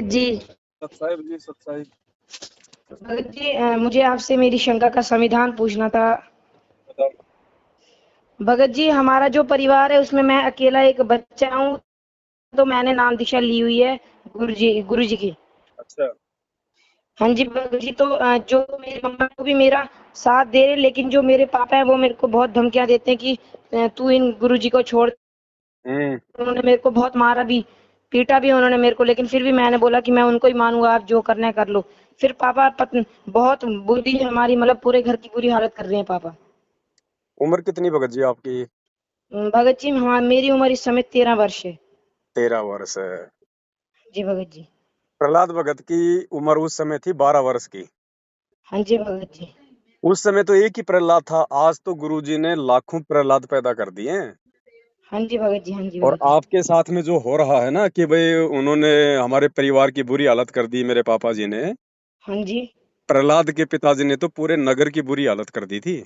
जी। सत साहिब जी, सत साहिब। भगत जी, मुझे आपसे मेरी शंका का समाधान पूछना था। बताओ। भगत जी, हमारा जो परिवार है उसमें मैं अकेला एक बच्चा हूँ, तो मैंने नाम दीक्षा ली हुई है गुरु जी की। अच्छा। हाँ जी भगत जी, तो जो मेरी मम्मा को भी मेरा साथ दे रहे, लेकिन जो मेरे पापा है वो मेरे को बहुत धमकियां देते हैं कि तू इन गुरु जी को छोड़। हम्म। उन्होंने मेरे को बहुत मारा भी, पीटा भी उन्होंने मेरे को, लेकिन फिर भी मैंने बोला कि मैं उनको ही मानूंगा, आप जो करना है कर लो। फिर पापा बहुत बुरी हमारी, मतलब पूरे घर की बुरी हालत कर रहे हैं पापा। उम्र कितनी भगत जी आपकी? भगत जी, हाँ, मेरी उम्र इस समय 13 वर्ष है। 13 वर्ष है। जी भगत जी। प्रहलाद भगत की उम्र उस समय थी 12 वर्ष की। हाँ जी भगत जी। उस समय तो एक ही प्रहलाद था, आज तो गुरुजी ने लाखों प्रहलाद पैदा कर दिए हैं। हाँ जी भगत जी। हाँ जी और भगत जी। आपके साथ में जो हो रहा है ना कि भाई उन्होंने हमारे परिवार की बुरी हालत कर दी, मेरे पापा जी ने। हाँ जी। प्रहलाद के पिताजी ने तो पूरे नगर की बुरी हालत कर दी थी,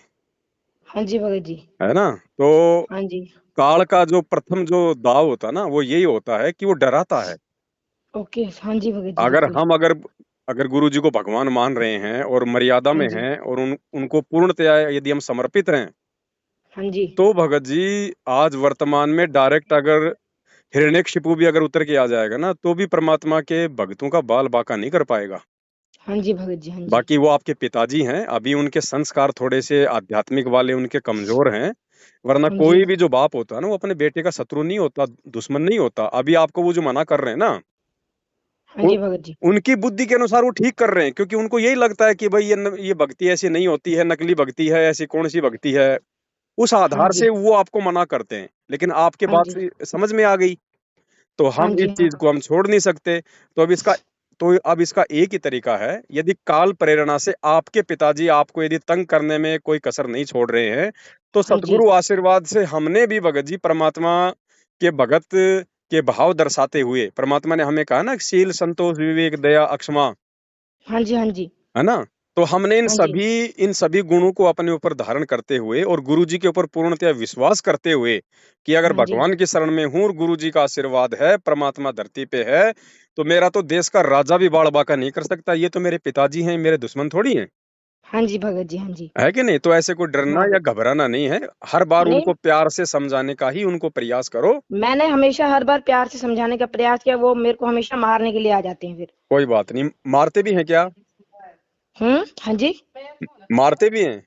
हाँ जी भगत जी। है ना। तो हाँ जी। काल का जो प्रथम जो दाव होता है ना, वो यही होता है कि वो डराता है। ओके। हाँ जी भगत जी, अगर बिल्कुल। हम अगर अगर गुरु जी को भगवान मान रहे हैं और मर्यादा हाँ में जी। हैं और उनको पूर्णतया यदि हम समर्पित हैं, हाँ जी। तो भगत जी आज वर्तमान में डायरेक्ट अगर हिरण्यकशिपु भी अगर उतर के आ जाएगा ना, तो भी परमात्मा के भक्तों का बाल बाका नहीं कर पाएगा। हाँ जी भगत जी। हाँ जी। बाकी वो आपके पिताजी हैं, अभी उनके संस्कार थोड़े से आध्यात्मिक वाले उनके कमजोर हैं। वरना हाँ जी। कोई भी जो बाप होता है ना, वो अपने बेटे का शत्रु नहीं होता, दुश्मन नहीं होता। अभी आपको वो जो मना कर रहे हैं ना, हाँ उ, जी भगत जी। उनकी बुद्धि के अनुसार वो ठीक कर रहे हैं, क्योंकि उनको यही लगता है कि भाई ये भक्ति ऐसी नहीं होती है, नकली भक्ति है, ऐसी कौन सी भक्ति है। उस हाँ आधार जी। से वो आपको मना करते हैं, लेकिन आपके हाँ बात जी। से समझ में आ गई, तो हाँ हम इस जी। हाँ। चीज को हम छोड़ नहीं सकते। तो अब इसका एक ही तरीका है, यदि काल प्रेरणा से आपके पिताजी आपको यदि तंग करने में कोई कसर नहीं छोड़ रहे हैं, तो हाँ जी। सतगुरु आशीर्वाद से हमने भी भगत जी परमात्मा के भगत के भाव दर्शाते हुए, परमात्मा ने हमें कहा ना, शील संतोष विवेक दया अक्षमा, हाँ जी। हाँ जी। है ना। तो हमने इन हाँ जी। सभी इन सभी गुणों को अपने ऊपर धारण करते हुए और गुरु जी के ऊपर पूर्णतया विश्वास करते हुए कि अगर हाँ जी। भगवान की शरण में हूं और गुरु जी का आशीर्वाद है, परमात्मा धरती पे है, तो मेरा तो देश का राजा भी बाड़ बाका नहीं कर सकता। ये तो मेरे पिताजी हैं, मेरे दुश्मन थोड़ी हैं, हाँ जी भगत जी। हाँ जी। है कि नहीं। तो ऐसे कोई डरना हाँ या भगत। घबराना नहीं है। हर बार नहीं, उनको प्यार से समझाने का ही उनको प्रयास करो। मैंने हमेशा हर बार प्यार से समझाने का प्रयास किया, वो मेरे को हमेशा मारने के लिए आ जाते हैं फिर। कोई बात नहीं, मारते भी हैं क्या? हाँ जी। मारते भी हैं।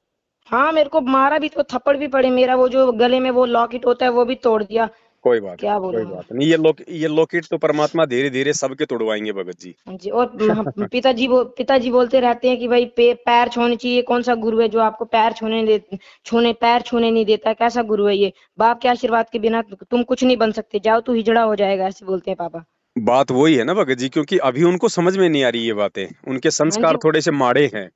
हाँ, मेरे को मारा भी, तो थप्पड़ भी पड़े, मेरा वो जो गले में वो लॉकेट होता है वो भी तोड़ दिया। कोई बात क्या नहीं, कोई बोलूं मैं। बात नहीं। ये लॉकेट तो परमात्मा धीरे धीरे सबके तोड़वाएंगे भगत जी। हाँ जी। और पिताजी बोलते रहते हैं कि भाई पैर छूने चाहिए, कौन सा गुरु है जो आपको पैर छूने नहीं देता, कैसा गुरु है ये। बाप के आशीर्वाद के बिना तुम कुछ नहीं बन सकते, जाओ तू हिजड़ा हो जाएगा, ऐसे बोलते हैं पापा। बात वही है ना भगत जी, क्योंकि अभी उनको समझ में नहीं आ रही ये बातें, उनके हाँ जी। संस्कार थोड़े से माड़े हैं।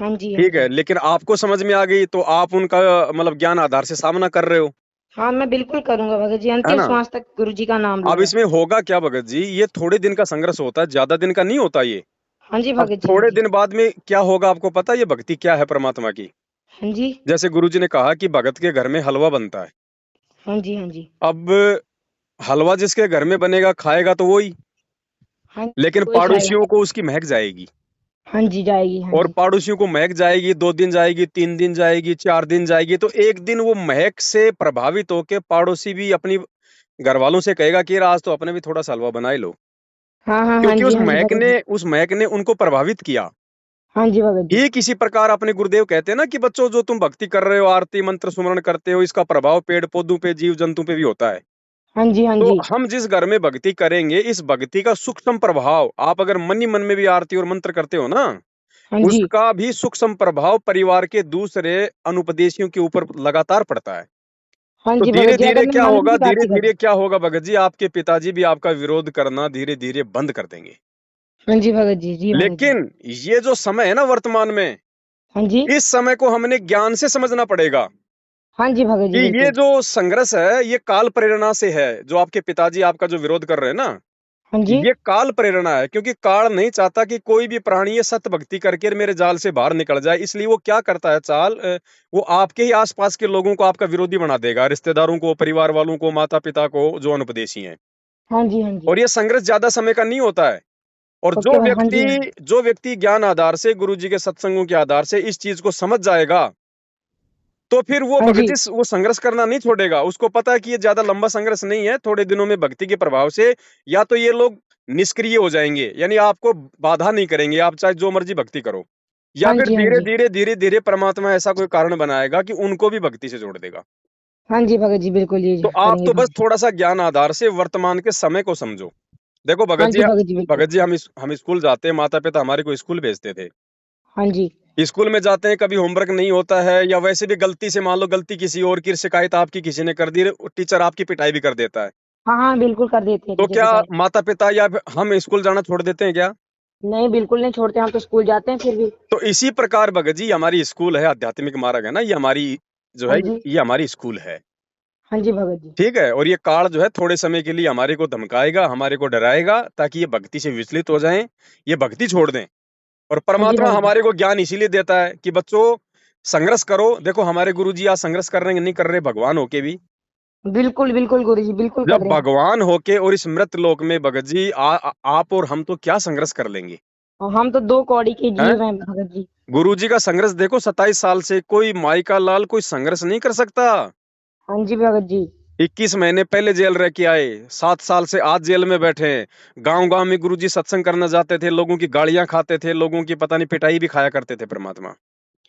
हाँ जी। हाँ ठीक है, जी। लेकिन आपको समझ में आ गई तो आप उनका मतलब ज्ञान आधार से सामना कर रहे हो, हाँ, मैं बिल्कुल करूंगा भगत जी, है अंतिम ना। श्वास तक गुरु जी का नाम अब लूंगा। इसमें होगा क्या भगत जी, ये थोड़े दिन का संघर्ष होता है, ज्यादा दिन का नहीं होता ये। हाँ जी अब भगत जी। हाँ थोड़े जी। दिन बाद में क्या होगा आपको पता है, ये भक्ति क्या है परमात्मा की। हाँ जी। जैसे गुरु जी ने कहा कि भगत के घर में हलवा बनता है। हाँ जी। हाँ जी। अब हलवा जिसके घर में बनेगा खाएगा तो वही, हाँ लेकिन जी, वही खाएगा। पड़ोसियों को उसकी महक जाएगी। हाँ जी, जाएगी। हाँ और जी। पड़ोसियों को महक जाएगी, 2 दिन जाएगी, 3 दिन जाएगी, 4 दिन जाएगी, तो एक दिन वो महक से प्रभावित होके पड़ोसी भी अपनी घर वालों से कहेगा कि यार आज तो अपने भी थोड़ा सा हलवा बना ही लो, हाँ हाँ। हाँ क्योंकि जी। हाँ जी भगत जी। उस महक ने उनको प्रभावित किया। हाँ जी भगत जी। ठीक इसी प्रकार अपने गुरुदेव कहते हैं ना कि बच्चों, जो तुम भक्ति कर रहे हो, आरती मंत्र सुमरण करते हो, इसका प्रभाव पेड़ पौधों पे, जीव जंतु पे भी होता है। हाँ जी। हाँ तो जी। हम जिस घर में भक्ति करेंगे, इस भक्ति का सूक्ष्म प्रभाव, आप अगर मन ही मन में भी आरती और मंत्र करते हो ना, हाँ जी। उसका भी सूक्ष्म प्रभाव परिवार के दूसरे अनुपदेशियों के ऊपर लगातार पड़ता है। हाँ तो जी भगत धीरे जी, अगर धीरे मैं क्या मन में होगा, भी धीरे आरती धीरे करूँ। क्या होगा भगत जी, आपके पिताजी भी आपका विरोध करना धीरे धीरे बंद कर देंगे। हाँ जी भगत जी। जी भगत जी। लेकिन ये जो समय है ना वर्तमान में, हाँ जी। इस समय को हमने ज्ञान से समझना पड़ेगा हाँ जी भगत कि जी, ये बिल्कुल। जो संघर्ष है, ये काल प्रेरणा से है। जो आपके पिताजी आपका जो विरोध कर रहे हैं ना, हाँ जी। ये काल प्रेरणा है, क्योंकि काल नहीं चाहता कि कोई भी प्राणी ये सत्य भक्ति करके मेरे जाल से बाहर निकल जाए। इसलिए वो क्या करता है, वो आपके ही आसपास के लोगों को आपका विरोधी बना देगा, रिश्तेदारों को, परिवार वालों को, माता पिता को, जो अनुपदेशी हैं। हाँ जी। हाँ जी। और ये संघर्ष ज्यादा समय का नहीं होता है। और ओके भाई, हाँ जी, हाँ जी। जो व्यक्ति ज्ञान आधार से, गुरु जी के सत्संगों के आधार से इस चीज को समझ जाएगा, तो फिर वो हाँ भगत जी, जी वो संघर्ष करना नहीं छोड़ेगा। उसको पता है कि ये ज्यादा लंबा संघर्ष नहीं है, थोड़े दिनों में भक्ति के प्रभाव से या तो ये लोग निष्क्रिय हो जाएंगे, यानी आपको बाधा नहीं करेंगे, आप चाहे जो मर्जी भक्ति करो, या हाँ फिर जी, हाँ धीरे जी। धीरे धीरे धीरे परमात्मा ऐसा कोई कारण बनाएगा कि उनको भी भक्ति से जोड़ देगा। हाँ जी भगत जी, बिल्कुल ये तो आप करेंगे तो बस भगत जी। थोड़ा सा ज्ञान आधार से वर्तमान के समय को समझो। देखो हाँ जी भगत जी, बिल्कुल। भगत जी हम स्कूल जाते हैं, माता पिता हमारे को स्कूल भेजते थे। हाँ जी। स्कूल में जाते हैं, कभी होमवर्क नहीं होता है, या वैसे भी गलती से मान लो गलती किसी और की, शिकायत आपकी किसी ने कर दी, टीचर आपकी पिटाई भी कर देता है। हाँ, हाँ, बिल्कुल कर देते हैं तो टीचर क्या पिटाई। माता पिता या फिर हम स्कूल जाना छोड़ देते हैं क्या? नहीं, बिल्कुल नहीं छोड़ते, हम तो स्कूल जाते हैं फिर भी। तो इसी प्रकार भगत जी हमारी स्कूल है, आध्यात्मिक मार्ग है ना, ये हमारी जो हाँ है, जी। ये हमारी स्कूल है। हाँ जी भगत जी। ठीक है, और ये काल जो है थोड़े समय के लिए हमारे को धमकाएगा, हमारे को डराएगा, ताकि ये भक्ति से विचलित हो जाएं, ये भक्ति छोड़ दें। और हाँ जी परमात्मा भगत जी। हमारे को ज्ञान इसीलिए देता है कि बच्चों संघर्ष करो। देखो हमारे गुरु जी आज संघर्ष कर रहे हैं, नहीं कर रहे, भगवान होके भी। बिल्कुल, बिल्कुल गुरु जी, बिल्कुल जब कर रहे हैं। भगवान होके और इस मृत लोक में भगत जी आप और हम तो क्या संघर्ष कर लेंगे? और हम तो 2 कौड़ी के हैं? जीव हैं भगत जी। गुरु जी का संघर्ष देखो, 27 साल से कोई माई का लाल कोई संघर्ष नहीं कर सकता। हाँ जी भगत जी। 21 महीने पहले जेल रह के आए, 7 साल से आज जेल में बैठे हैं। गांव गांव में गुरु जी सत्संग करना जाते थे, लोगों की गालियां खाते थे, लोगों की पता नहीं पिटाई भी खाया करते थे परमात्मा।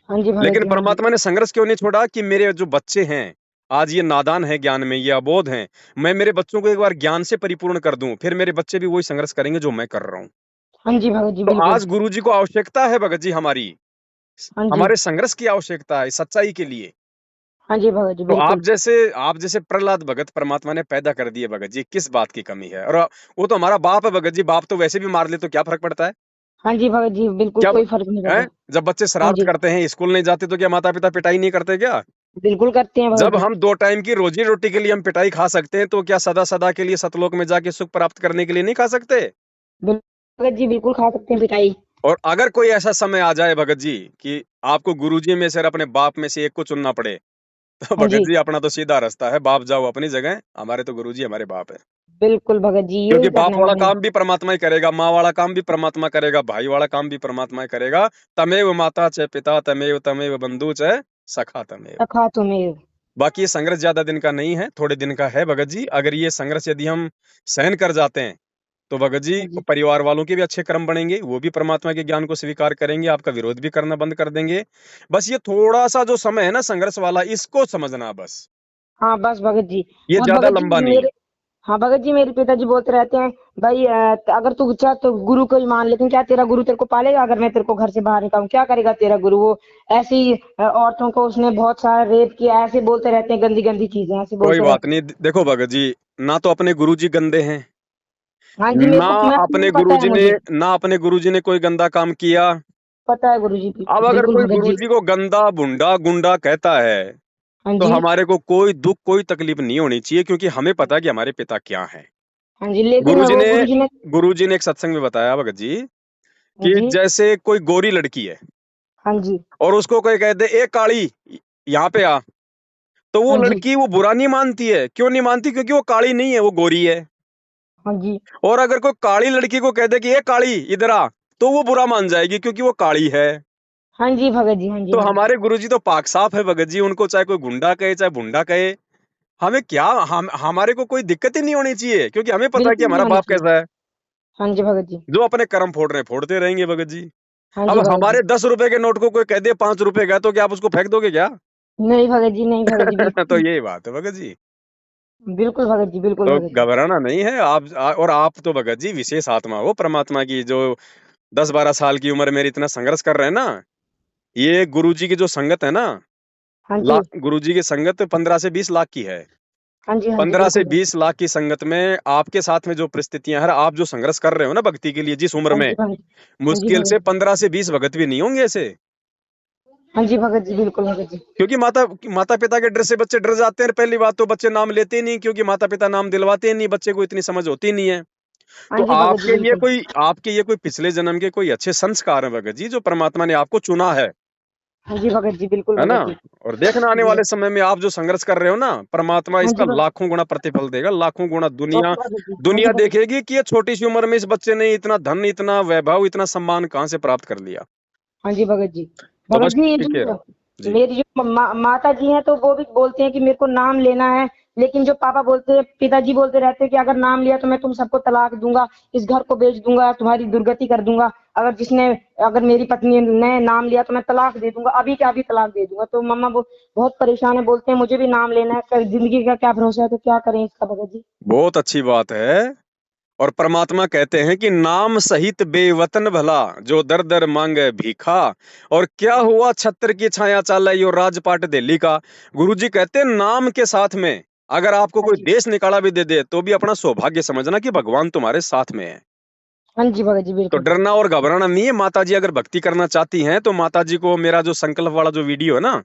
हाँ जी भगत लेकिन जी, हाँ जी। परमात्मा ने संघर्ष क्यों नहीं छोड़ा कि मेरे जो बच्चे हैं आज ये नादान है, ज्ञान में ये अबोध हैं, मैं मेरे बच्चों को एक बार ज्ञान से परिपूर्ण कर दूं, फिर मेरे बच्चे भी वही संघर्ष करेंगे जो मैं कर रहा हूं। हाँ जी भगत जी, तो बिल्कुल। आज गुरु जी को आवश्यकता है भगत जी हमारी, हाँ जी। हमारे संघर्ष की आवश्यकता है सच्चाई के लिए। हाँ जी भगत जी, तो बिल्कुल। आप जैसे प्रहलाद भगत परमात्मा ने पैदा कर दिए भगत जी, किस बात की कमी है? और वो तो हमारा बाप है भगत जी, बाप तो वैसे भी मार ले तो क्या फर्क पड़ता है? हाँ जी भगत जी, बिल्कुल क्या कोई फ़र्क नहीं है? पड़ता। जब बच्चे हाँ शरारत जी, करते हैं, स्कूल नहीं जाते, तो क्या माता पिता पिटाई नहीं करते क्या? बिल्कुल करते हैं भगत जब जी। हम 2 टाइम की रोजी रोटी के लिए हम पिटाई खा सकते हैं, तो क्या सदा सदा के लिए सतलोक में जाके सुख प्राप्त करने के लिए नहीं खा सकते? भगत जी, बिल्कुल खा सकते हैं पिटाई। और अगर कोई ऐसा समय आ जाए भगत जी कि आपको गुरुजी में से और अपने बाप में से एक को चुनना पड़े, तो हाँ भगत जी, जी अपना तो सीधा रास्ता है, बाप जाओ अपनी जगह, हमारे तो गुरुजी हमारे बाप है। बिल्कुल भगत जी, क्योंकि यही बाप करना है वाला हमें। काम भी परमात्मा ही करेगा, माँ वाला काम भी परमात्मा करेगा, भाई वाला काम भी परमात्मा ही करेगा। तमेव माता च पिता तमेव तमेव बंधु च सखा तमेव। सखा तुम्हें। बाकी ये संघर्ष ज्यादा दिन का नहीं है, थोड़े दिन का है भगत जी। अगर ये संघर्ष यदि हम सहन कर जाते हैं, तो भगत जी हाँ जी, परिवार वालों के भी अच्छे कर्म बनेंगे, वो भी परमात्मा के ज्ञान को स्वीकार करेंगे, आपका विरोध भी करना बंद कर देंगे। बस ये थोड़ा सा जो समय है ना संघर्ष वाला, इसको समझना बस, हाँ, बस भगत जी। ये और ज्यादा भगत लंबा जी नहीं। मेरे हाँ, भगत जी मेरे पिताजी बोलते रहते हैं, भाई अगर तू चाह तो गुरु को ही मान, लेकिन क्या तेरा गुरु तेरे को पालेगा? अगर मैं तेरे को घर से बाहर निकालूं, क्या करेगा तेरा गुरु? वो ऐसी औरतों को उसने बहुत सारा रेप किया, ऐसे बोलते रहते हैं, गंदी गंदी चीजें ऐसे कोई बोलते बात रहते हैं। नहीं, देखो भगत जी, ना तो अपने गुरुजी गंदे हैं, हाँ जी, मेरे ना को मैं अपने पता है गुरुजी ने मुझे। ना अपने गुरुजी ने कोई गंदा काम किया। पता है गुरु जी, अब अगर बिल्कुल कोई भगत जी। गुरुजी को गंदा भुंडा गुंडा कहता है, हाँ तो जी। हमारे को कोई दुख कोई तकलीफ नहीं होनी चाहिए, क्योंकि हमें पता है कि हमारे पिता क्या हैं। हाँ जी, लेकिन गुरुजी वो ने गुरु जी ने। गुरुजी ने एक सत्संग में बताया भगत जी हाँ कि जी। जैसे कोई गोरी लड़की है हाँ जी। और उसको कोई कह दे ए काली यहाँ पे आ, तो वो हाँ जी। लड़की वो बुरा नहीं मानती है। क्यों नहीं मानती? क्योंकि वो काली नहीं है, वो गोरी है। हाँ जी। और अगर कोई काली लड़की को कह दे कि ए काली इधर आ, तो वो बुरा मान जाएगी, क्योंकि वो काली है। हाँ जी भगत जी। हाँ जी तो भगत जी। हमारे गुरुजी तो पाक साफ है भगत जी, उनको चाहे कोई गुंडा कहे चाहे भुंडा कहे, हमें क्या, हम हमारे को कोई दिक्कत ही नहीं होनी चाहिए, क्योंकि हमें पता है कि बिल्कुल नहीं हमारा होनी बाप चाहिए। कैसा है। हाँ जी भगत जी। जो अपने कर्म फोड़ रहे हैं फोड़ते रहेंगे भगत जी। हाँ अब जी भगत जी। हमारे 10 रुपए के नोट को कोई कह दे 5 रुपए का, तो क्या आप उसको फेंक दोगे क्या? नहीं भगत जी, नहीं भगत जी, तो बिल्कुल। यही बात है भगत जी। बिल्कुल भगत जी, बिल्कुल तो भगत जी। घबराना नहीं है और आप तो भगत जी विशेष आत्मा हो परमात्मा की, जो 10-12 साल की उम्र में इतना संघर्ष कर रहे हैं ना। ये गुरु जी की जो संगत है ना, हाँ जी। गुरु जी की संगत 15 से 20 लाख की है। हाँ जी। हाँ जी, 15 से बिल्कुल भगत। 20 लाख की संगत में आपके साथ में जो परिस्थितियां हैं, आप जो संघर्ष कर रहे हो ना भक्ति के लिए जिस उम्र हाँ में, जी भगत। हाँ जी मुश्किल भगत से जी। 15 से 20 भगत भी नहीं होंगे ऐसे। हाँ जी भगत जी, बिल्कुल भगत जी। क्योंकि माता पिता के डर से बच्चे डर जाते हैं। पहली बात तो बच्चे नाम लेते ही नहीं, क्योंकि माता पिता नाम दिलवाते ही नहीं, बच्चे को इतनी समझ होती नहीं है। हाँ तो जी भगत जी, बिल्कुल। आपके ये कोई पिछले जन्म के कोई अच्छे संस्कार हैं भगत जी, जो परमात्मा ने आपको चुना है। हाँ जी भगत जी, बिल्कुल है ना? भगत जी। और देखना आने जी। वाले समय में आप जो संघर्ष कर रहे हो ना, परमात्मा हाँ इसका जी भगत। लाखों गुना प्रतिफल देगा, लाखों गुना। दुनिया ओके भगत जी। हाँ जी दुनिया भगत जी। देखेगी कि ये छोटी सी उम्र में इस बच्चे ने इतना धन, इतना वैभव, इतना सम्मान कहाँ से प्राप्त कर लिया। हाँ जी भगत जी। तो भगत बस जी, ये टिके जो रहो। जी। मेरी जो माता जी हैं, तो वो भी बोलते हैं कि मेरे को नाम लेना है, लेकिन जो पापा बोलते हैं, पिताजी बोलते रहते हैं कि अगर नाम लिया तो मैं तुम सबको तलाक दूंगा, इस घर को बेच दूंगा, तुम्हारी दुर्गति कर दूंगा। अगर मेरी पत्नी ने नाम लिया तो मैं तलाक दे दूंगा, अभी क्या अभी तलाक दे दूंगा। तो मम्मा वो बहुत परेशान है, बोलते हैं मुझे भी नाम लेना है, जिंदगी का क्या भरोसा है, तो क्या करें इसका भगत जी। बहुत अच्छी बात है। और परमात्मा कहते हैं कि नाम सहित बेवतन भला, जो दर दर मांगे भीखा। और क्या हुआ छत्र की छाया चाल यो राजपाट दिल्ली का। गुरुजी कहते हैं नाम के साथ में अगर आपको हाँ कोई जी। देश निकाला भी दे दे तो भी अपना सौभाग्य समझना कि भगवान तुम्हारे साथ में है। हाँ जी भगत जी, तो बिल्कुल। डरना और घबराना नहीं है। माता जी अगर भक्ति करना चाहती हैं तो माता जी को मेरा जो संकल्प वाला जो वीडियो है ना,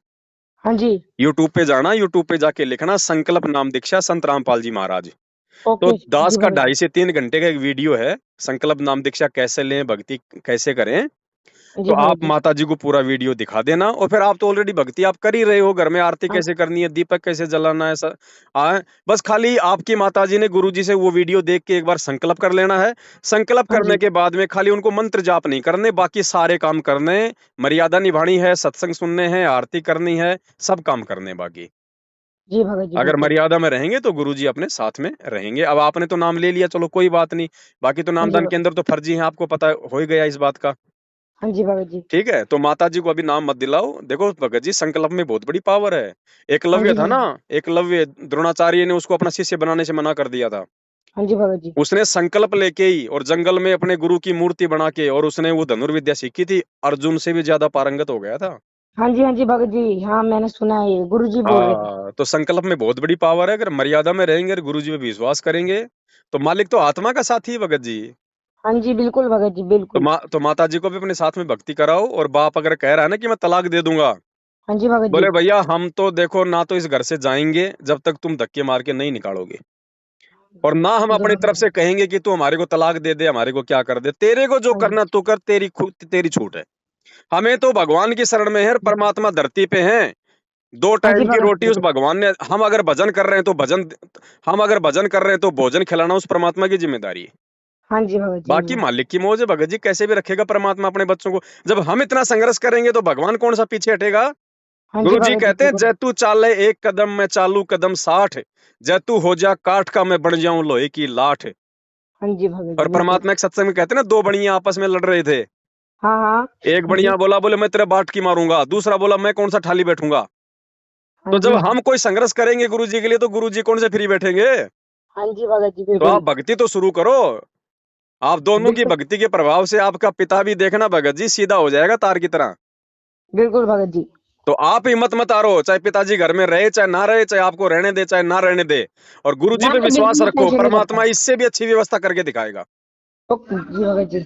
हाँ जी। यूट्यूब पे जाना, यूट्यूब पे जाके लिखना संकल्प नाम दीक्षा संत रामपाल जी महाराज। तो ओके दास जी का भगत जी। 2.5 से 3 घंटे का एक वीडियो है, संकल्प नाम दीक्षा कैसे लें, भक्ति कैसे करें। तो जी भगत आप जी। माता जी को पूरा वीडियो दिखा देना। और फिर आप तो ऑलरेडी भक्ति आप कर ही रहे हो, घर में आरती हाँ कैसे करनी है, दीपक कैसे जलाना है, बस खाली आपकी माता जी ने गुरु जी से वो वीडियो देख के एक बार संकल्प कर लेना है। संकल्प हाँ करने जी। के बाद में खाली उनको मंत्र जाप नहीं करने, बाकी सारे काम करने, मर्यादा निभानी है, सत्संग सुनने हैं, आरती करनी है, सब काम करने बाकी। जी भगत जी, अगर बिल्कुल। मर्यादा में रहेंगे तो गुरुजी अपने साथ में रहेंगे। अब आपने तो नाम ले लिया, चलो कोई बात नहीं। बाकी तो हाँ जी नामदान के भगत। अंदर तो फर्जी है, आपको पता हो ही गया इस बात का। हाँ जी भगत जी। ठीक है, तो माता जी को अभी नाम मत दिलाओ। देखो भगत जी, संकल्प में बहुत बड़ी पावर है। हाँ एकलव्य जी था भगत ना, जी। एकलव्य द्रोणाचार्य ने उसको अपना शिष्य बनाने से मना कर दिया था। हाँ जी भगत जी। उसने संकल्प लेके ही और जंगल में अपने गुरु की मूर्ति बना के और उसने वो धनुर्विद्या सीखी थी, अर्जुन से भी ज्यादा पारंगत हो गया था। हाँ जी भगत जी। हाँ, मैंने सुना है, ये गुरु जी बोल रहे थे। हाँ, तो संकल्प में बहुत बड़ी पावर है। अगर मर्यादा में रहेंगे और गुरु जी पे विश्वास करेंगे तो मालिक तो आत्मा का साथी है भगत जी। हाँ जी, बिल्कुल भगत जी, तो बिल्कुल। माता जी को भी अपने साथ में भक्ति कराओ। और बाप अगर कह रहा है ना कि मैं तलाक दे दूंगा, हाँ जी भगत जी। बोले भैया हम तो देखो ना तो इस घर से जाएंगे जब तक तुम धक्के मार के नहीं निकालोगे, और ना हम बिल्कुल अपनी तरफ भगत से जी। कहेंगे कि तू हमारे को तलाक दे दे, हमारे को क्या कर दे, तेरे को जो हाँ जी। करना तू कर, तेरी खुद तेरी छूट है। हमें तो भगवान की शरण में है, परमात्मा धरती पे है। दो हाँ जी टाइम की भगत रोटी जी, उस बिल्कुल। भगवान ने, हम अगर भजन कर रहे हैं तो भोजन खिलाना उस परमात्मा की जिम्मेदारी है। हाँ जी भगत जी, बाकी बिल्कुल। मालिक की मौज है भगत जी, कैसे भी रखेगा परमात्मा अपने बच्चों को। जब हम इतना संघर्ष करेंगे तो भगवान कौन सा पीछे हटेगा। हाँ जी गुरु जी भगत जी, कहते हैं बिल्कुल। जैतू चाले एक कदम मैं चालू कदम 60, जैतू हो जा काठ का मैं बन जाऊं लोहे की लाठ। हाँ जी भगत जी, और बिल्कुल। परमात्मा एक सत्संग में कहते हैं ना, दो बड़ियां आपस में लड़ रहे थे। हाँ हाँ। एक हाँ जी। बढ़िया बोला, बोले मैं तेरे बाट की मारूंगा, दूसरा बोला मैं कौन सा ठाली बैठूंगा। हाँ तो जब जी। हम कोई संघर्ष करेंगे गुरु जी के लिए तो गुरु जी कौन से फ्री बैठेंगे। हाँ जी भगत जी, तो आप बिल्कुल। भक्ति तो शुरू करो। आप दोनों की बिल्कुल। भक्ति के प्रभाव से आपका पिता भी देखना भगत जी सीधा हो जाएगा तार की तरह। बिल्कुल भगत जी। तो आप हिम्मत मत हारो, चाहे पिताजी घर में रहे चाहे ना रहे, चाहे आपको रहने दे चाहे ना रहने दे। और गुरु जी मैं पे तो विश्वास बिल्कुल भी रखो, टेंशन नहीं परमात्मा करता। इससे भी अच्छी व्यवस्था करके दिखाएगा। ओके जी भगत जी।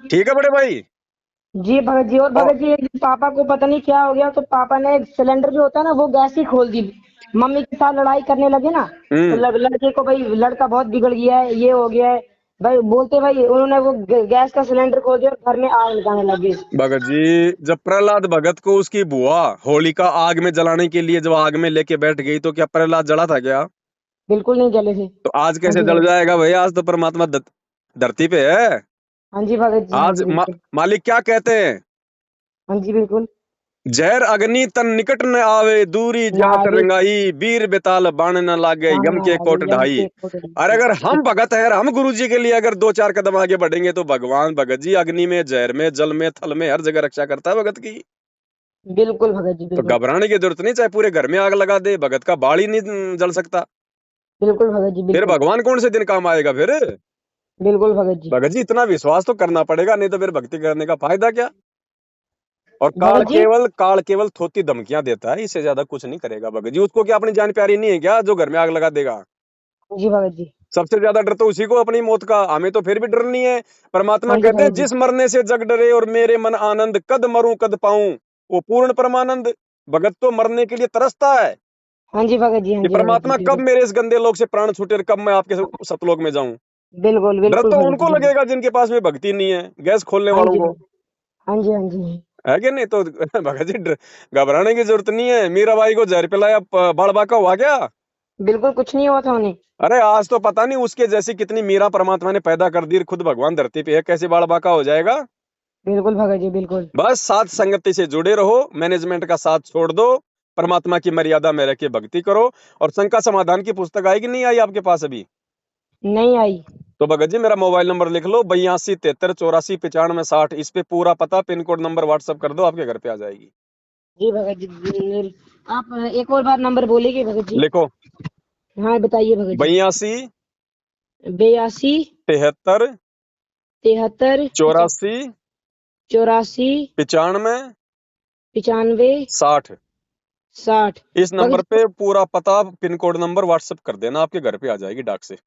ठीक है बड़े भाई। जी भगत जी, और और भगत जी एक दिन पापा को पता नहीं क्या हो गया, तो पापा ने सिलेंडर जो होता है ना, वो गैस ही खोल दी। मम्मी के साथ लड़ाई करने लगे ना, तो हम्म लड़के को, भाई लड़का बहुत बिगड़ गया है, ये हो गया है, भाई बोलते, भाई उन्होंने वो गैस का सिलेंडर खोल दिया और घर में आग लगाने लगे। भगत जी, जब प्रहलाद भगत को उसकी बुआ होलिका आग में जलाने के लिए जब आग में लेके बैठ गई तो क्या प्रहलाद जला था क्या। बिल्कुल नहीं जले थे। तो आज हाँ कैसे जी जल भगत। जाएगा भैया, आज तो परमात्मा धरती पे है। हाँ जी भगत जी, हाँ आज जी बिल्कुल। मालिक क्या कहते हैं, हाँ जी बिल्कुल। जहर अग्नि तन निकट न आवे, दूरी ना जात आगे। रंगाई, वीर बेताल बाण न लागे, बाण यम ना के आगे, कोट यम ढाई। के कोट और ढाई। अगर हम बिल्कुल। भगत है, हम गुरु जी के लिए अगर 2-4 कदम आगे बढ़ेंगे तो भगवान भगत जी अग्नि में, जहर में, जल में, थल में हर जगह रक्षा करता है भगत की। बिल्कुल भगत जी, तो बिल्कुल। घबराने की जरूरत नहीं, चाहे पूरे घर में आग लगा दे, भगत का बाल ही नहीं जल सकता। बिल्कुल भगत जी, फिर बिल्कुल। भगवान कौन से दिन काम आएगा फिर। बिल्कुल भगत जी। भगत जी इतना विश्वास तो करना पड़ेगा, नहीं तो फिर भक्ति करने का फायदा क्या। और भगत जी। काल केवल थोती धमकियां देता है, इससे ज्यादा कुछ नहीं करेगा भगत जी। उसको क्या अपनी जान प्यारी नहीं है क्या जो घर में आग लगा देगा। जी भगत जी। सबसे ज्यादा डर तो उसी को अपनी मौत का, हमें तो फिर भी डर नहीं है। परमात्मा हाँ जी कहते हैं भगत जी। जिस मरने से जग डरे और मेरे मन आनंद, कद मरूं कद पाऊं वो पूर्ण परमानंद। भगत तो मरने के लिए तरसता है हाँ जी भगत जी। हाँ कि जी भगत जी, परमात्मा कब बिल्कुल। मेरे इस गंदे लोक से प्राण छूटे और कब मैं आपके सतलोक में जाऊं। बिल्कुल डर बिल्कुल तो भगत जी, उनको बिल्कुल। लगेगा जिनके पास में भक्ति नहीं है, गैस खोलने हाँ वालों जी को। हाँ जी। हाँ जी। है कि नहीं? तो भगत जी घबराने की जरूरत नहीं है। मीराबाई को जहर पिलाया, बाल बांका हुआ क्या? बिल्कुल कुछ नहीं हुआ था उन्हें। अरे आज तो पता नहीं उसके जैसी कितनी मीरा परमात्मा ने पैदा कर दी, खुद भगवान धरती पे है, कैसे बाल बांका हो जाएगा? बिल्कुल भगत जी बिल्कुल। बस साथ संगति से जुड़े रहो, मैनेजमेंट का साथ छोड़ दो, परमात्मा की मर्यादा में रह के भक्ति करो। और शंका समाधान की पुस्तक आएगी, नहीं आई आपके पास अभी? नहीं आई। तो भगत जी मेरा मोबाइल नंबर लिख लो, 82 73 84 95 60। इस पे पूरा पता, पिन कोड, नंबर व्हाट्सअप कर दो, आपके घर पे आ जाएगी। जी भगत जी आप एक और बार नंबर बोलेंगे भगत जी? लिखो, हाँ बताइए भगत जी। 82 82 73 73 84 84 95 95 60। 60। इस भगत नंबर पे पूरा पता, पिन कोड, नंबर व्हाट्सअप कर देना, आपके घर पे आ जाएगी डाक से।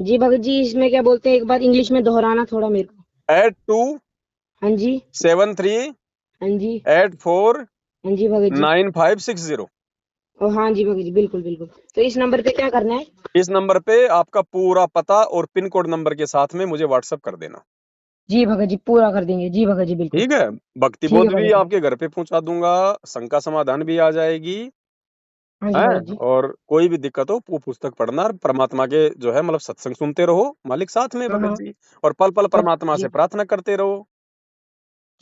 जी भगत जी इसमें क्या बोलते हैं, एक बार इंग्लिश में दोहराना थोड़ा मेरे को। 82 हाँ जी। 73 हाँ जी। 84 हाँ जी भगत जी। 9560। ओ हाँ जी भगत जी बिल्कुल बिल्कुल। तो इस नंबर पे क्या करना है? इस नंबर पे आपका पूरा पता और पिन कोड नंबर के साथ में मुझे व्हाट्सअप कर देना। जी भगत जी पूरा कर देंगे, जी भगत जी बिल्कुल। ठीक है? भक्ति ठीक है बोध भी भगत जी। आपके घर पे पहुंचा दूंगा, शंका समाधान भी आ जाएगी। हाँ जी है? भगत जी। और कोई भी दिक्कत हो वो पुस्तक पढ़ना, और परमात्मा के जो है मतलब सत्संग सुनते रहो, मालिक साथ में हाँ भगत हाँ। जी। और पल पल हाँ परमात्मा जी। से प्रार्थना करते रहो।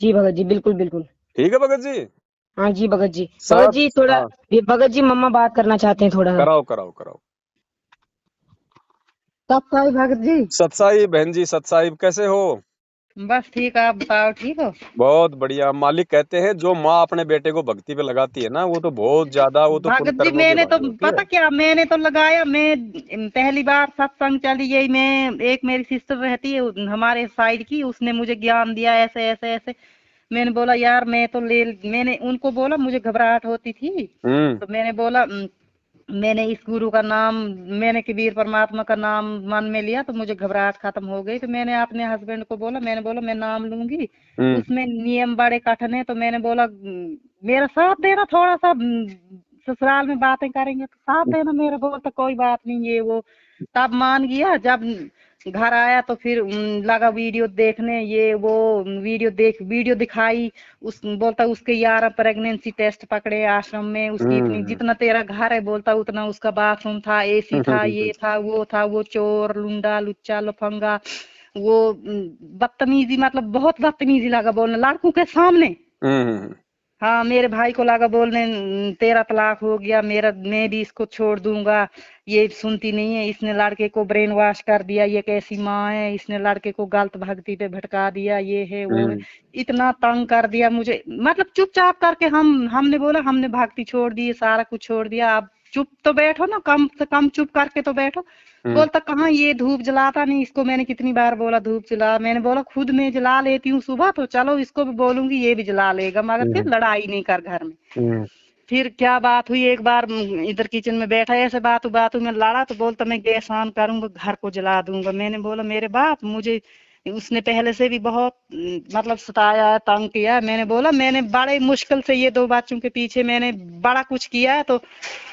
जी भगत जी बिल्कुल बिल्कुल। ठीक है भगत जी? हाँ जी भगत जी। भगत सब जी थोड़ा, हाँ, ये भगत जी मम्मा बात करना चाहते हैं थोड़ा सा। कराओ कराओ कराओ। कब का है भगत जी? सतसाई बहन जी, सतसाई कैसे हो? बस ठीक, आप बताओ ठीक हो? बहुत बढ़िया। मालिक कहते हैं जो माँ अपने बेटे को भक्ति पे लगाती है ना, वो तो बहुत ज्यादा, वो तो पुण्य भगत जी कर्मों की मैंने तो भागी होती है। पता क्या, मैंने तो लगाया, मैं पहली बार सत्संग चली गई, मैं एक मेरी सिस्टर रहती है हमारे साइड की, उसने मुझे ज्ञान दिया ऐसे ऐसे ऐसे। मैंने बोला यार मैं तो ले, मैंने उनको बोला मुझे घबराहट होती थी, हम्म तो मैंने बोला मैंने इस गुरु का नाम, मैंने कबीर परमात्मा का नाम मन में लिया तो मुझे घबराहट खत्म हो गई। तो मैंने अपने हस्बैंड को बोला, मैंने बोला मैं नाम लूंगी, हम्म उसमें नियम बड़े कठिन है, तो मैंने बोला मेरा साथ देना थोड़ा सा, ससुराल में बातें करेंगे तो साथ देना मेरा। बोलता कोई बात नहीं ये वो। तब मान गया। जब घर आया तो फिर लगा वीडियो देखने, ये वो वीडियो दिखाई। उस बोलता उसके 11 प्रेगनेंसी टेस्ट पकड़े आश्रम में, उसकी इतनी, हम्म जितना तेरा घर है बोलता उतना उसका बाथरूम था, एसी था, ये था वो था, वो चोर लुंडा लुच्चा लफंगा, वो बदतमीजी, मतलब बहुत बदतमीजी लगा बोलने लड़कों के सामने। हम्म हाँ मेरे भाई को लगा बोलने तेरा तलाक हो गया, मेरा, मैं भी इसको छोड़ दूंगा, ये सुनती नहीं है, इसने लड़के को ब्रेन वॉश कर दिया, ये कैसी माँ है, इसने लड़के को गलत भक्ति पे भटका दिया, ये है वो है। हम्म इतना तंग कर दिया मुझे, मतलब चुपचाप करके हमने बोला हमने भक्ति छोड़ दी, सारा कुछ छोड़ दिया, अब चुप तो बैठो ना, कम से कम चुप करके तो बैठो। हम्म बोलता कहाँ, ये धूप जलाता नहीं, इसको मैंने कितनी बार बोला धूप जला, मैंने बोला खुद मैं जला लेती हूँ सुबह, तो चलो इसको भी बोलूंगी ये भी जला लेगा, मगर फिर हम्म लड़ाई नहीं कर घर में। हम्म फिर क्या बात हुई, एक बार इधर किचन में बैठा, ऐसे बातों में लड़ा, तो बोलता मैं गैस ऑन करूंगा घर को जला दूंगा। मैंने बोला मेरे बाप, मुझे उसने पहले से भी बहुत मतलब सताया है, तंग किया है। मैंने बोला मैंने बड़े मुश्किल से ये दो बच्चों के पीछे मैंने बड़ा कुछ किया है, तो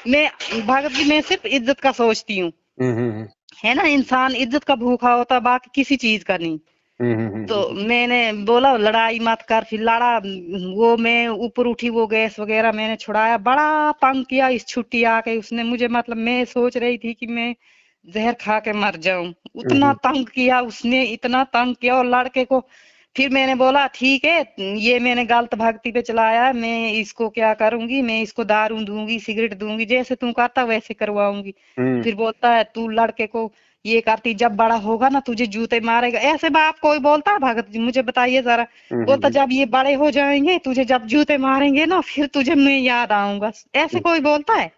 मैं, भगत जी मैं सिर्फ इज्जत का सोचती हूँ, हम्म है ना, इंसान इज्जत का भूखा होता, बाकी किसी चीज का नहीं। तो मैंने बोला लड़ाई मत कर, फिर लड़ा, वो मैं ऊपर उठी, वो गैस वगैरह मैंने छुड़ाया, बड़ा तंग किया। इस छुट्टी आके उसने मुझे, मतलब मैं सोच रही थी कि मैं जहर खा के मर जाऊं, उतना तंग किया उसने, इतना तंग किया। और लड़के को फिर मैंने बोला ठीक है, ये मैंने गलत भक्ति पे चलाया है, मैं इसको क्या करूंगी, मैं इसको दारू दूंगी, सिगरेट दूंगी, जैसे तू कहता वैसे करवाऊंगी। फिर बोलता है तू लड़के को ये करती, जब बड़ा होगा ना तुझे जूते मारेगा। ऐसे बाप कोई बोलता है भगत जी, मुझे बताइए जरा। बोलता जब ये बड़े हो जाएंगे तुझे जब जूते मारेंगे ना, फिर तुझे मैं याद आऊंगा। ऐसे कोई बोलता है?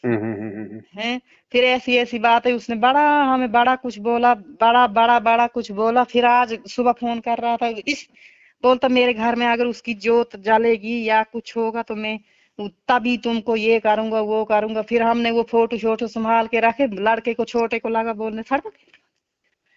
हैं? फिर ऐसी ऐसी बात है, उसने बड़ा हमें बड़ा कुछ बोला, बड़ा बड़ा बड़ा कुछ बोला। फिर आज सुबह फोन कर रहा था, इस बोलता मेरे घर में अगर उसकी जोत जलेगी या कुछ होगा तो मैं तभी तुमको ये करूंगा वो करूंगा। फिर हमने वो फोटो शोटो संभाल के रखे, लड़के को छोटे को लगा बोलने सड़क,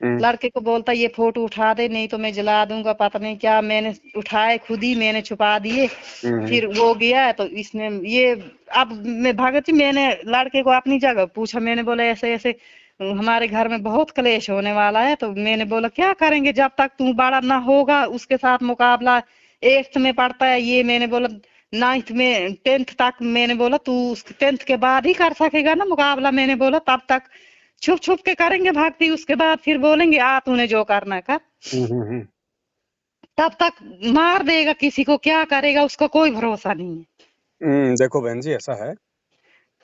लड़के को बोलता ये फोटो उठा दे नहीं तो मैं जला दूंगा, पता नहीं क्या। मैंने उठाए खुद ही, मैंने छुपा दिए। फिर वो गया तो इसने ये, अब मैं भगत जी मैंने लड़के को अपनी जगह पूछा, मैंने बोला ऐसे ऐसे हमारे घर में बहुत क्लेश होने वाला है। तो मैंने बोला क्या करेंगे, जब तक तू बड़ा ना होगा उसके साथ मुकाबला 8th में पढ़ता है ये। मैंने बोला 9th में 10th तक, मैंने बोला तू 10th के बाद ही कर सकेगा ना मुकाबला। मैंने बोला तब तक छुप छुप के करेंगे भक्ति, उसके बाद फिर बोलेंगे आ तूने जो करना है कर। हम्म। तब तक मार देगा किसी को, क्या करेगा उसका कोई भरोसा नहीं है। देखो बहन जी ऐसा है,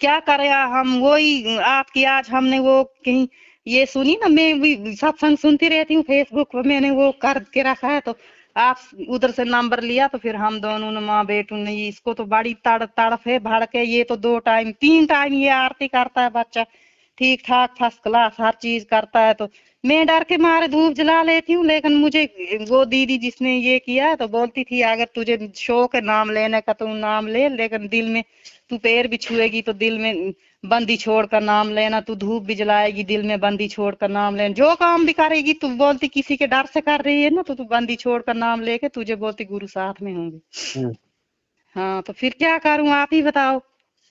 क्या करेगा हम। वही आपकी आज हमने वो कहीं ये सुनी ना, मैं भी सत्संग सुनती रहती हूँ फेसबुक पर, मैंने वो कर के रखा है, तो आप उधर से नंबर लिया तो फिर हम दोनों ने माँ बेटू ने, इसको तो बड़ी तड़फ है भड़के। ये तो 2 टाइम 3 टाइम ये आरती करता है बच्चा, ठीक ठाक फर्स्ट क्लास हर चीज करता है। तो मैं डर के मारे धूप जला लेती हूँ, लेकिन मुझे वो दीदी जिसने ये किया तो बोलती थी अगर तुझे शौक है नाम लेने का तो नाम ले, लेकिन दिल में तू पैर भी छुएगी तो दिल में बंदी छोड़ कर नाम लेना, तू धूप भी जलाएगी दिल में बंदी छोड़ कर नाम लेना, जो काम भी करेगी तू बोलती किसी के डर से कर रही है ना, तो तू बंदी छोड़ कर नाम लेके तुझे बोलती गुरु साथ में होंगे। हम्म। हाँ तो फिर क्या करूं, आप ही बताओ।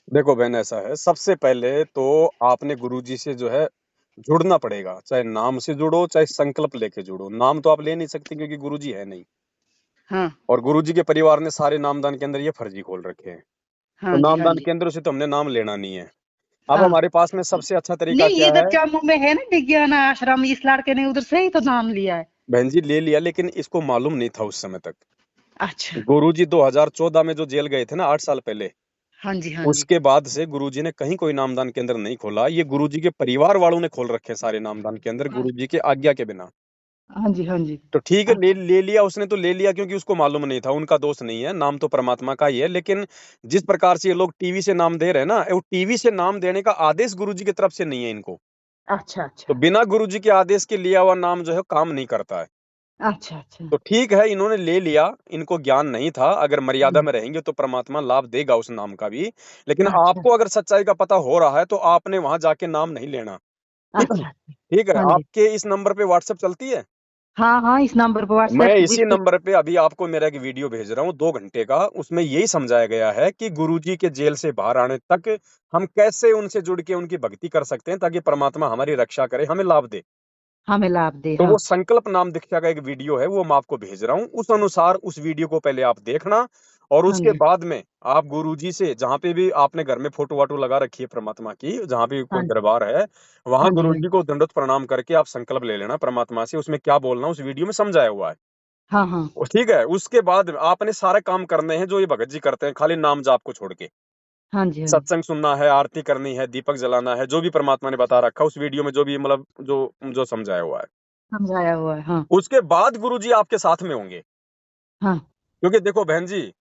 देखो बहन ऐसा है, सबसे पहले तो आपने गुरुजी से जो है जुड़ना पड़ेगा, चाहे नाम से जुड़ो चाहे संकल्प लेके जुड़ो। नाम तो आप ले नहीं सकते क्योंकि गुरुजी है नहीं, हाँ और गुरुजी के परिवार ने सारे नामदान के अंदर ये फर्जी खोल रखे हैं। तो हाँ जी हाँ नामदान जी। केंद्र से तो हमने नाम लेना नहीं है। अब हाँ हमारे पास में सबसे अच्छा तरीका नहीं, क्या इधर है? जम्मू में है ना विज्ञान आश्रम, इस लड़के ने उधर से ही तो नाम लिया है। बहन जी ले लिया, लेकिन इसको मालूम नहीं था उस समय तक। अच्छा। गुरुजी 2014 में जो जेल गए थे ना 8 साल पहले, हाँ जी हाँ जी। उसके बाद से गुरुजी ने कहीं कोई नामदान केंद्र नहीं खोला। ये गुरुजी के परिवार वालों ने खोल रखे हैं सारे नामदान केंद्र, गुरुजी के आज्ञा के बिना। हाँ जी हाँ जी। तो ठीक है, ले अच्छा ले लिया उसने, तो ले लिया क्योंकि उसको मालूम नहीं था। उनका दोष नहीं है, नाम तो परमात्मा का ही है। लेकिन जिस प्रकार से ये लोग टीवी से नाम दे रहे हैं ना, वो टीवी से नाम देने का आदेश गुरुजी की तरफ से नहीं है इनको। अच्छा। तो अच्छा बिना गुरुजी के आदेश के लिया हुआ नाम जो है काम नहीं करता है। अच्छा। अच्छा। तो ठीक है, इन्होंने ले लिया, इनको ज्ञान नहीं था। अगर मर्यादा हम्म, में रहेंगे तो परमात्मा लाभ देगा उस नाम का भी। लेकिन अच्छा आपको अगर सच्चाई का पता हो रहा है तो आपने वहां जाके नाम नहीं लेना। ठीक है, अच्छा। ठीक है। हाँ जी। आपके इस नंबर पे व्हाट्सएप चलती है? हाँ हाँ, इस नंबर पर मैं व्हाट्सएप इसी नंबर पे अभी आपको मेरा एक वीडियो भेज रहा हूँ 2 घंटे का। उसमें यही समझाया गया है कि गुरुजी के जेल से बाहर आने तक हम कैसे उनसे जुड़ के उनकी भक्ति कर सकते हैं, ताकि परमात्मा हमारी रक्षा करे, हमें लाभ दे। हमें लाभ दे। तो हाँ वो संकल्प नाम दीक्षा का एक वीडियो है, वो मैं आपको भेज रहा हूँ। उस अनुसार उस वीडियो को पहले आप देखना, और हाँ उसके जी बाद में आप गुरुजी से, जहां पे भी आपने घर में फोटो वाटो लगा रखी है परमात्मा की, जहां भी हाँ कोई दरबार है, वहां हाँ जी हाँ गुरुजी जी। को दंडवत प्रणाम करके आप संकल्प ले लेना परमात्मा से। उसमें क्या बोलना उस वीडियो में समझाया हुआ है। हाँ हाँ ठीक है, उसके बाद आपने सारे काम करने हैं जो ये भगत जी करते हैं, खाली नाम जाप को छोड़ के। हाँ जी हाँ जी। सत्संग सुनना है, आरती करनी है, दीपक जलाना है, जो भी परमात्मा ने बता रखा उस वीडियो में, जो भी मतलब जो जो समझाया हुआ है। समझाया हुआ है। हाँ उसके बाद गुरुजी आपके साथ में होंगे। हाँ क्योंकि देखो बहन जी, हाँ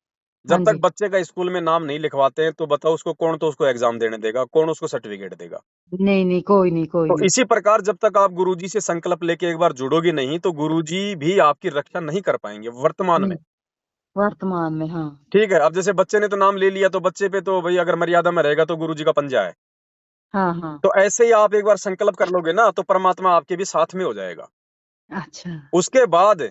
जब तक जी। बच्चे का स्कूल में नाम नहीं लिखवाते हैं तो बताओ उसको कौन, तो उसको एग्जाम देने देगा कौन, उसको सर्टिफिकेट देगा? नहीं नहीं, कोई नहीं कोई तो नहीं। इसी प्रकार जब तक आप गुरुजी से संकल्प लेके एक बार जुड़ोगे नहीं, तो गुरुजी भी आपकी रक्षा नहीं कर पाएंगे वर्तमान में। नहीं, वर्तमान में। हाँ ठीक है, अब जैसे बच्चे ने तो नाम ले लिया, तो बच्चे पे तो भाई अगर मर्यादा में रहेगा तो गुरुजी का पंजा है। हाँ हाँ। तो ऐसे ही आप एक बार संकल्प कर लोगे ना, तो परमात्मा आपके भी साथ में हो जाएगा। अच्छा। उसके बाद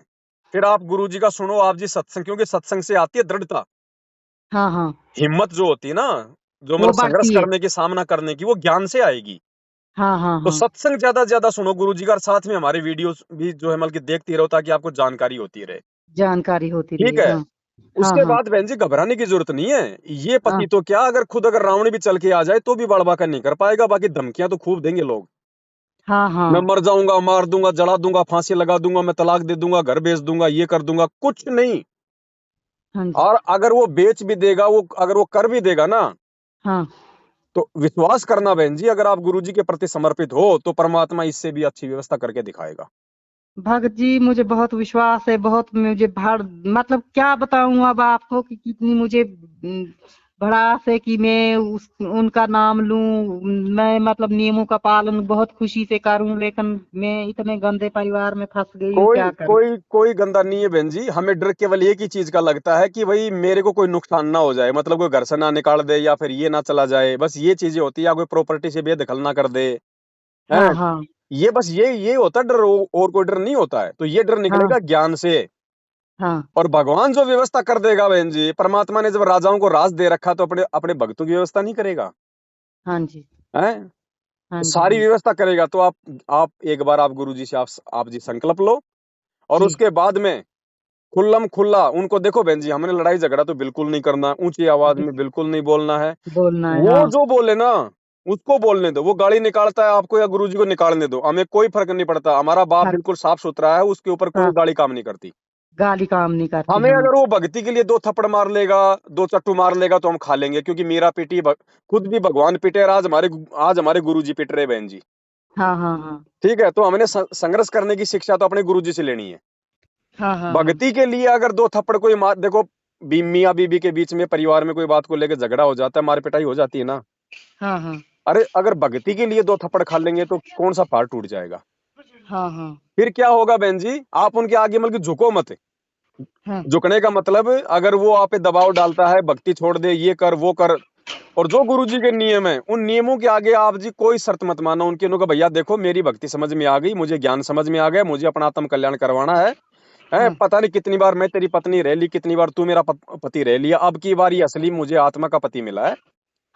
फिर आप गुरुजी का सुनो, आप जी सत्संग, क्योंकि सत्संग से आती है दृढ़ता, हाँ हाँ, हिम्मत जो होती है ना, जो वो मतलब संघर्ष बढ़ती है। करने की, सामना करने की, वो ज्ञान से आएगी। हाँ हाँ तो हाँ, सत्संग ज्यादा से ज्यादा सुनो गुरुजी का, और साथ में हमारे वीडियोस भी जो है मतलब कि देखती रहो, ताकि आपको जानकारी होती रहे। जानकारी होती रही। ठीक है, हाँ हाँ उसके हाँ बाद बहन जी घबराने की जरूरत नहीं है। ये हाँ पति तो क्या, अगर खुद अगर रावण भी चल के आ जाए तो भी बड़बा का नहीं कर पाएगा। बाकी धमकियां तो खूब देंगे लोग, हाँ मैं हाँ। मर जाऊंगा, मार दूंगा, जला दूंगा, फांसी लगा दूंगा, मैं तलाक दे दूंगा, घर बेच दूंगा, ये कर दूंगा, कुछ नहीं। हाँ जी। और अगर वो बेच भी देगा, वो अगर वो कर भी देगा ना, हाँ, तो विश्वास करना बहन जी, अगर आप गुरुजी के प्रति समर्पित हो तो परमात्मा इससे भी अच्छी व्यवस्था करके दिखाएगा। भगत जी मुझे बहुत विश्वास है, बहुत मुझे भाड़, मतलब क्या बताऊं अब आपको कि कितनी मुझे भड़ास है कि मैं उनका नाम लूं। मैं मतलब नियमों का पालन बहुत खुशी से करूं, लेकिन मैं इतने गंदे परिवार में फंस गई हूँ, कोई क्या करूं। कोई कोई गंदा नहीं है बहन जी। हमें डर केवल एक ही चीज का लगता है कि भाई मेरे को कोई नुकसान ना हो जाए, मतलब कोई घर से ना निकाल दे, या फिर ये ना चला जाए, बस ये चीजें होती है। या कोई प्रॉपर्टी से बेदखल ना कर दे, हैं? हाँ हाँ ये बस ये होता है डर, और कोई डर नहीं होता है। तो ये डर हाँ निकलेगा ज्ञान से। हाँ और भगवान जो व्यवस्था कर देगा बहन जी, परमात्मा ने जब राजाओं को राज दे रखा, तो अपने अपने भक्तों की व्यवस्था नहीं करेगा? हाँ जी हैं? हाँ तो जी हाँ सारी जी। व्यवस्था करेगा। तो आप एक बार आप गुरु जी से आप जी संकल्प लो, और जी उसके बाद में खुल्लम खुल्ला उनको देखो बहन जी, हमने लड़ाई झगड़ा तो बिल्कुल नहीं करना, ऊंची आवाज में बिल्कुल नहीं बोलना है। बोलना है, वो हाँ जो बोले ना उसको बोलने दो, वो गाली निकालता है आपको या गुरुजी को निकालने दो, हमें कोई फर्क नहीं पड़ता। हमारा बाप हाँ, बिल्कुल साफ सुथरा है, उसके ऊपर कोई हाँ, गाली काम नहीं करती। गाली काम नहीं करती, हमें हाँ अगर वो भक्ति के लिए दो थप्पड़ मार लेगा, दो चट्टू मार लेगा तो हम खा लेंगे, क्योंकि मीरा पीटी खुद भी भगवान पीटे और आज हमारे गुरुजी पिट रहे बहन जी। हाँ हाँ हाँ ठीक है, तो हमने संघर्ष करने की शिक्षा तो अपने गुरुजी से लेनी है। हाँ हाँ हाँ भक्ति के लिए अगर दो थप्पड़ कोई मार, देखो मियाँ बीबी के बीच में परिवार में कोई बात को लेकर झगड़ा हो जाता है, मार पिटाई हो जाती है ना। हाँ हाँ अरे अगर भक्ति के लिए दो थप्पड़ खा लेंगे तो कौन सा पहाड़ टूट जाएगा। हाँ हाँ फिर क्या होगा बहन जी, आप उनके आगे मतलब झुको मत। हाँ झुकने का मतलब अगर वो आप पे दबाव डालता है, भक्ति छोड़ दे, ये कर वो कर, और जो गुरुजी के नियम है उन नियमों के आगे आप जी कोई शर्त मत मानो उनके। उनको भैया देखो मेरी भक्ति समझ में आ गई, मुझे ज्ञान समझ में आ गया, मुझे अपना आत्म कल्याण करवाना है, हाँ पता नहीं कितनी बार मैं तेरी पत्नी रह ली, कितनी बार तू मेरा पति रह लिया, अब की बार ये असली मुझे आत्मा का पति मिला है।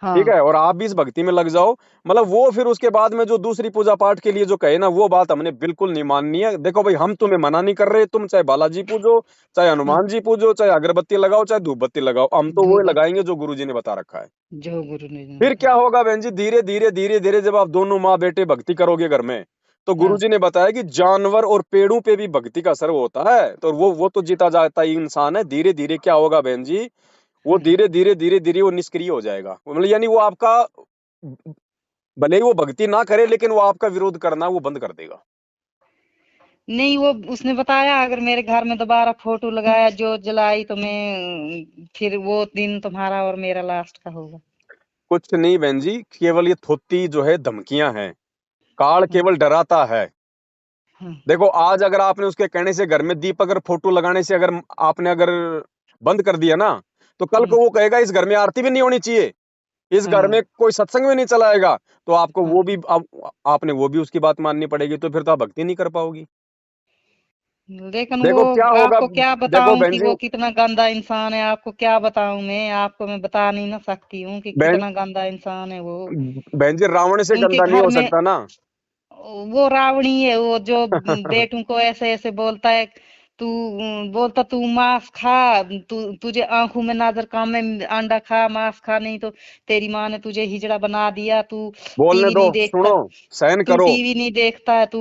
ठीक हाँ है, और आप भी इस भक्ति में लग जाओ। मतलब वो फिर उसके बाद में जो दूसरी पूजा पाठ के लिए जो कहे ना, वो बात हमने बिल्कुल नहीं माननी है। देखो भाई, हम तुम्हें मना नहीं कर रहे, तुम चाहे बालाजी पूजो, चाहे हाँ, हनुमान जी पूजो, चाहे अगरबत्ती लगाओ, चाहे धूप बत्ती लगाओ, हम तो वो धूप लगाएंगे जो गुरुजी ने बता रखा है। जो गुरु ने फिर क्या बताया, होगा बहन जी, धीरे धीरे धीरे धीरे जब आप दोनों माँ बेटे भक्ति करोगे घर में, तो हाँ गुरुजी ने बताया कि जानवर और पेड़ों पे भी भक्ति का असर होता है, तो वो तो जीता जाता ही इंसान है। धीरे धीरे क्या होगा बहन जी, वो हाँ। धीरे धीरे धीरे धीरे वो निष्क्रिय हो जाएगा। मतलब यानी वो आपका, भले ही वो भक्ति ना करे, लेकिन वो आपका विरोध करना वो बंद कर देगा। नहीं, वो उसने बताया अगर मेरे घर में दोबारा फोटो लगाया जो जलाई तो मैं फिर वो दिन तुम्हारा और मेरा लास्ट का होगा। कुछ नहीं बहन जी, केवल ये थोती जो है धमकियां हैं, काल हाँ केवल डराता है। हाँ देखो आज अगर आपने उसके कहने से घर में दीप, अगर फोटो लगाने से अगर आपने अगर बंद कर दिया ना, तो कल हाँ को वो कहेगा इस घर में आरती भी नहीं होनी चाहिए, इस घर हाँ में कोई सत्संग भी नहीं चलाएगा, तो आपको हाँ। वो भी आपने वो भी उसकी बात माननी पड़ेगी, तो फिर तो आप भक्ति नहीं कर पाओगी। लेकिन वो देखो क्या होगा, आपको क्या देखो बताऊं बहन कि जी, वो कितना गंदा इंसान है। आपको क्या बताऊं, मैं आपको मैं बता नहीं ना सकती हूँ कि बहन कितना गंदा इंसान है वो। बहन जी, रावण से उनके गंदा नहीं घर हो में सकता ना। वो रावणी है, वो जो बेटों को ऐसे ऐसे बोलता है। तू बोलता तू मांस खा, तुझे आंखों में नजर कम है, अंडा खा मांस खा, नहीं तो तेरी माँ ने तुझे हिजड़ा बना दिया। तू बोलने टीवी दो, नहीं देखता, सुनो, सहन तू करो। टीवी नहीं देखता है तू।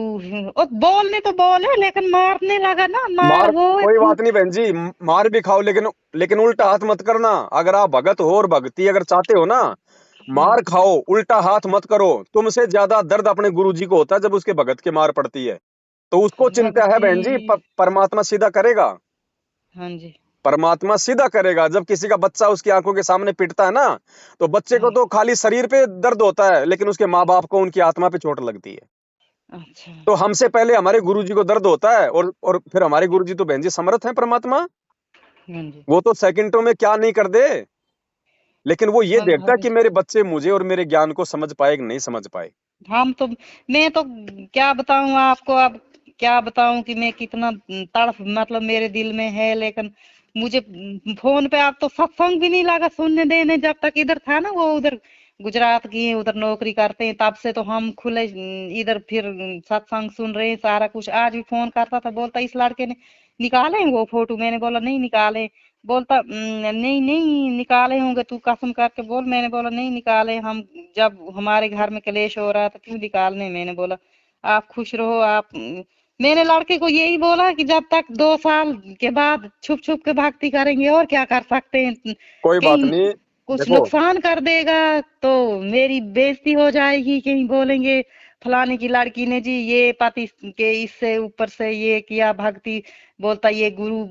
और बोलने तो बोले लेकिन मारने लगा ना, मार मार वो कोई बात नहीं बहन जी, मार भी खाओ, लेकिन उल्टा हाथ मत करना। अगर आप भगत हो और भक्ति अगर चाहते हो ना, हाँ मार खाओ, उल्टा हाथ मत करो। तुमसे ज्यादा दर्द अपने गुरुजी को होता है जब उसके भगत के मार पड़ती है, तो उसको चिंता है भक्ति, बहन जी। परमात्मा सीधा करेगा, हाँ जी, परमात्मा सीधा करेगा। जब किसी का बच्चा उसकी आंखों के सामने पिटता है ना, तो बच्चे को हाँ तो खाली शरीर पे दर्द होता है, लेकिन उसके माँ बाप को उनकी आत्मा पे चोट लगती है। अच्छा, तो हमसे पहले हमारे गुरुजी को दर्द होता है, और फिर हमारे गुरुजी तो बहन जी समर्थ है परमात्मा, हाँ जी। वो तो सेकंडों में क्या नहीं कर दे। लेकिन वो ये हम देखता है भग कि मेरे बच्चे मुझे और मेरे ज्ञान को समझ पाए कि नहीं समझ पाए। हम तो मैं तो क्या बताऊं आपको अब, क्या बताऊं कि मैं कितना तड़फ मतलब मेरे दिल में है। लेकिन मुझे फोन पे आप तो सत्संग भी नहीं लगा सुनने देने। जब तक इधर था ना, वो उधर गुजरात की है, उधर नौकरी करते हैं, तब से तो हम खुले इधर फिर सत्संग सुन रहे हैं सारा कुछ। आज भी फोन करता था, बोलता इस लड़के ने निकाले हैं वो फोटो। मैंने बोला नहीं निकाले। बोलता नहीं नहीं निकाले होंगे, तू कसम करके बोल। मैंने बोला नहीं निकाले हम, जब हमारे घर में कलेश हो रहा था क्यों निकालने। मैंने बोला आप खुश रहो आप मैंने लड़के को यही बोला कि जब तक 2 साल के बाद छुप छुप के भक्ति करेंगे और क्या कर सकते हैं। कोई बात कहीं नहीं, कुछ देखो नुकसान कर देगा तो मेरी बेइज्जती हो जाएगी। कहीं बोलेंगे फलाने की लड़की ने जी ये पति के इससे ऊपर से ये किया भक्ति। बोलता ये गुरु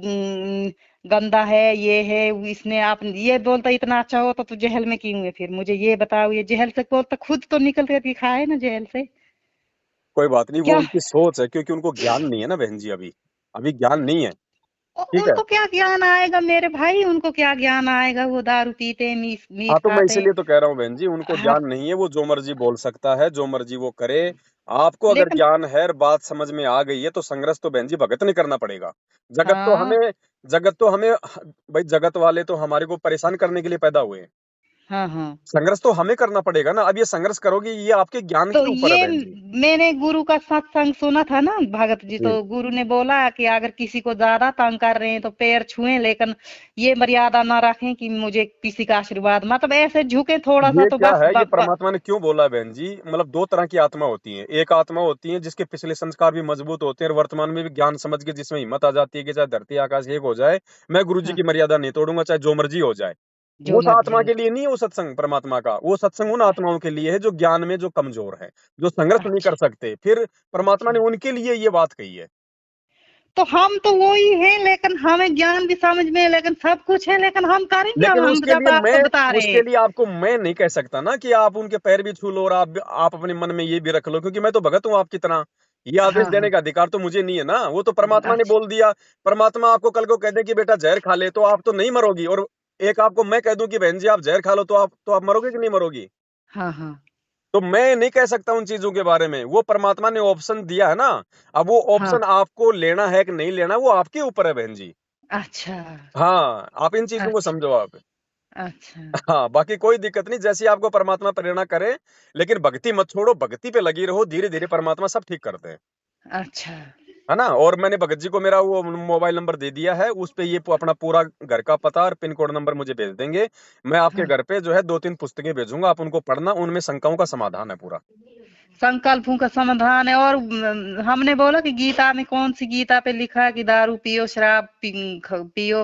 गंदा है, ये है इसने। आप ये बोलता इतना अच्छा हो तो तू जेल में क्यों है? फिर मुझे ये बताओ, ये जेल से बोलता खुद तो निकल कर दिखाए ना जेल से। कोई बात नहीं, वो क्या उनकी सोच है, क्योंकि उनको ज्ञान नहीं है ना बहन जी, अभी अभी ज्ञान नहीं है। ठीक है, उनको क्या ज्ञान आएगा मेरे भाई, उनको क्या ज्ञान आएगा? वो दारू पीते हैं, मीट हाँ मीट तो मैं खाते हैं। इसीलिए तो कह रहा हूँ बहन जी, उनको हाँ, ज्ञान नहीं है, वो जो मर्जी बोल सकता है, जो मर्जी वो करे। आपको अगर लेकिन ज्ञान है और बात समझ में आ गई है, तो संघर्ष तो बहन जी भगत नहीं करना पड़ेगा। जगत तो हाँ हमें जगत तो हमें भाई, जगत वाले तो हमारे को परेशान करने के लिए पैदा हुए हैं। हाँ हाँ। संघर्ष तो हमें करना पड़ेगा ना। अब ये संघर्ष करोगे, ये आपके ज्ञान तो के ऊपर है ये बहन जी। मैंने गुरु का सत्संग सुना था ना भगत जी, जी तो गुरु ने बोला कि अगर किसी को ज्यादा तंग कर रहे हैं तो पैर छुएं, लेकिन ये मर्यादा ना रखें कि मुझे किसी का आशीर्वाद, मतलब ऐसे झुके थोड़ा सा ये तो क्या बस है, ये परमात्मा ने क्यों बोला बहन जी? मतलब दो तरह की आत्मा होती है। एक आत्मा होती है जिसके पिछले संस्कार भी मजबूत होते हैं और वर्तमान में भी ज्ञान समझ के जिसमें हिम्मत आ जाती है कि चाहे धरती आकाश एक हो जाए, मैं गुरु जी हाँ, की मर्यादा नहीं तोड़ूंगा, चाहे जो मर्जी हो जाए। जो उस मर्जी आत्मा हो। के लिए नहीं है वो सत्संग परमात्मा का। वो सत्संग उन आत्माओं के लिए है जो ज्ञान में जो कमजोर है, जो संघर्ष नहीं कर अच्छा सकते। फिर परमात्मा अच्छा। ने उनके लिए ये बात कही है। तो हम तो वो ही हैं, लेकिन हमें ज्ञान भी समझ में है, लेकिन सब कुछ है, लेकिन हम करें क्या, लेकिन हम जब आपको बता रहे उसके हैं। लिए आपको मैं नहीं कह सकता ना कि आप उनके पैर भी छू लो और आप अपने मन में ये भी रख लो, क्योंकि मैं तो भगत हूँ आपकी तरह। ये आदेश हाँ देने हाँ। का अधिकार तो मुझे नहीं है ना, वो तो परमात्मा ने अच्छा। बोल दिया। परमात्मा आपको कल को कह दे कि बेटा जहर खा ले, तो आप तो नहीं मरोगी। और एक आपको मैं कह दूं कि बहन जी आप जहर खा लो, तो आप मरोगे कि नहीं मरोगी? हाँ हाँ। तो मैं नहीं कह सकता उन चीजों के बारे में। वो परमात्मा ने ऑप्शन दिया है ना। अब वो हाँ। ऑप्शन आपको लेना है कि नहीं लेना, वो आपके ऊपर है बहन जी। अच्छा हाँ, आप इन चीजों को अच्छा। समझो आप। अच्छा हाँ, बाकी कोई दिक्कत नहीं, जैसी आपको परमात्मा प्रेरणा करे। लेकिन भक्ति मत छोड़ो, भक्ति पे लगी रहो, धीरे धीरे परमात्मा सब ठीक करते हैं। अच्छा। है ना? और मैंने भगत जी को मेरा वो मोबाइल नंबर दे दिया है, उस पे ये अपना पूरा घर का पता और पिन कोड नंबर मुझे भेज देंगे। मैं आपके हाँ। घर पे जो है 2-3 पुस्तकें भेजूंगा, आप उनको पढ़ना, उनमें शंकाओं का समाधान है पूरा। संकल्पों का समाधान है। और हमने बोला कि गीता में कौन सी गीता पे लिखा है कि दारू पियो, शराब पियो,